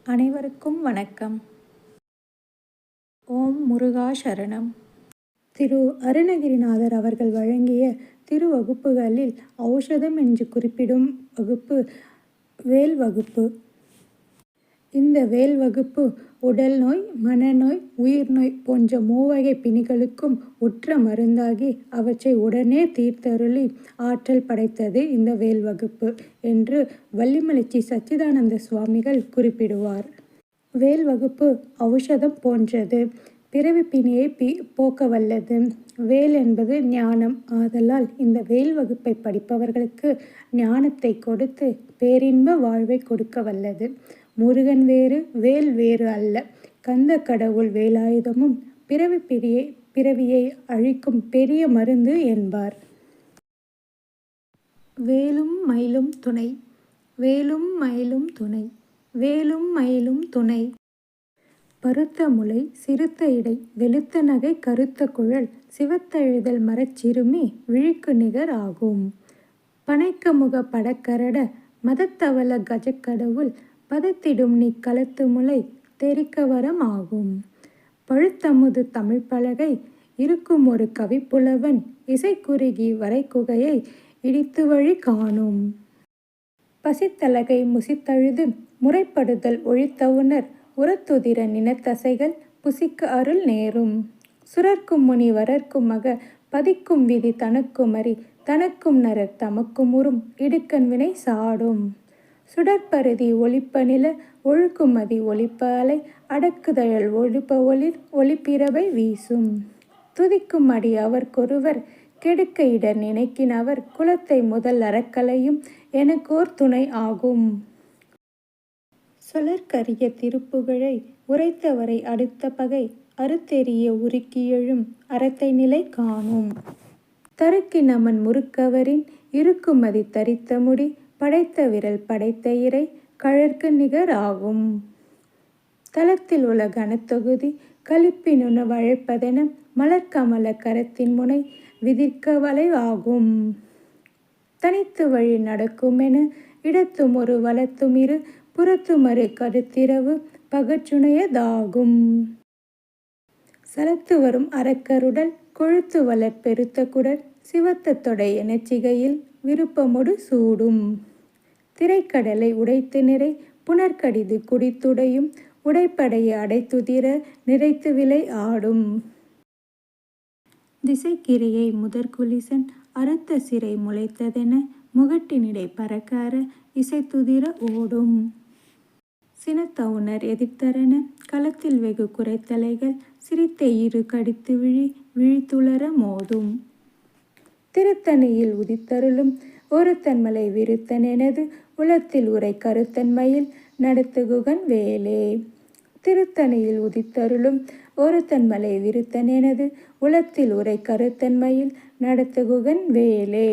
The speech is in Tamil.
அனைவருக்கும் வணக்கம். ஓம் முருகா சரணம். திரு அருணகிரிநாதர் அவர்கள் வழங்கிய திருவகுப்புகளில் ஔஷதம் என்று குறிப்பிடும் வகுப்பு வேல் வகுப்பு. இந்த வேல் வகுப்பு உடல் நோய், மனநோய், உயிர்நோய் போன்ற மூவகை பிணிகளுக்கும் உற்ற மருந்தாகி அவற்றை உடனே தீர்த்தருளி ஆற்றல் படைத்தது இந்த வேல் வகுப்பு என்று வள்ளிமலைச்சி சச்சிதானந்த சுவாமிகள் குறிப்பிடுவார். வேல் வகுப்பு ஔஷதம் போன்றது. பிறவி பிணியை போக்க வல்லது. வேல் என்பது ஞானம். ஆதலால் இந்த வேல் வகுப்பை படிப்பவர்களுக்கு ஞானத்தை கொடுத்து பேரின்ப வாழ்வை கொடுக்க வல்லது. முருகன் வேறு, வேல் வேறு அல்ல. கந்த கடவுள் வேலாயுதமும் பிறவியை அழிக்கும் பெரிய மருந்து என்பார். வேலும் மயிலும் துணை. வேலும் மயிலும் துணை. வேலும் மயிலும் துணை. பருத்த முலை, சிறுத்த இடை, வெளுத்த நகை, கருத்த குழல், சிவத்தெழுதல் மரச்சிறுமி விழிக்கு நிகர் ஆகும். பனைக்க முக படக்கரட மதத்தவள கஜக்கடவுள் பதத்திடும் நீ களத்து முலை தெரிக்கவரம் ஆகும். பழுத்தமுது தமிழ் பலகை இருக்கும் ஒரு கவிப்புலவன் இசைக்குறுகி வரைக்குகையை இடித்து வழி காணும். பசித்தலகை முசித்தழுது முறைப்படுதல் ஒழித்தவுணர் உரத்துதிர நினத்தசைகள் புசிக்க அருள் நேரும். சுரர்க்கும் முனி வரர்க்கும் மக பதிக்கும் விதி தனக்கும் அறி தனக்கும் நரர் தமக்கும் உறும் இடுக்கண் வினை சாடும். சுடற்பருதி ஒளிப்ப நில ஒழுக்குமதி ஒளிப்ப அலை அடக்குதழல் ஒழுப்ப ஒளிர் ஒளிப்பிரபை வீசும். துதிக்கும் அடி அவர்க்கொருவர் கெடுக்க இடர் நினைக்கின் அவர் குலத்தை முதல் அறக்கலையும் எனக்கோர் துணை ஆகும். சொலற்கரிய திருப்புகழை உரைத்தவரை அடுத்த பகை அறுத்தெறிய உருக்கி எழும் அறத்தை நிலை காணும். தருக்கி நமன் முறுக்கவரின் இருக்குமதி தரித்த முடி படைத்த விரல் படைத்த இறை கழற்கு நிகர் ஆகும். தலத்தில் உள்ள கனத்தொகுதி கலிப்பினுண வழைப்பதென மலர்கமல கரத்தின் முனை விதிர்க்க வலை ஆகும். தனித்து வழி நடக்குமென இடத்தும் ஒரு வலத்தும் இரு புறத்துமறு கருத்திரவு பகச்சுணையதாகும். சலத்து வரும் அரக்கருடல் கொழுத்து வளர் பெருத்த குடர் சிவத்த தொடை எனச்சிகையில் விருப்பமொடு சூடும். திரைக்கடலை உடைத்து நிறை புனர்கடிது குடித்துடையும் உடைப்படைய அடைத்துதிர நிறைத்து விலை ஆடும். திசைக்கிரியை முதற்குலிசன் அறுத்த சிறை முளைத்ததென முகட்டினிடை பறக்கார இசைத்துதிர ஓடும். சினத்தவுணர் எதிர்த்தரன களத்தில் வெகு குறைத்தலைகள் சிரித்த இரு கடித்து விழித்துளர மோதும். திருத்தணியில் உதித்தருளும் ஒருத்தன்மலை விருத்தன் எனது உளத்தில் உரை கருத்தன்மையில் நடத்துகுகன் வேலே. திருத்தணியில் உதித்தருளும் ஒருத்தன்மலை விருத்தன் எனது உளத்தில் உரை கருத்தன்மையில் நடத்துகுகன் வேலே.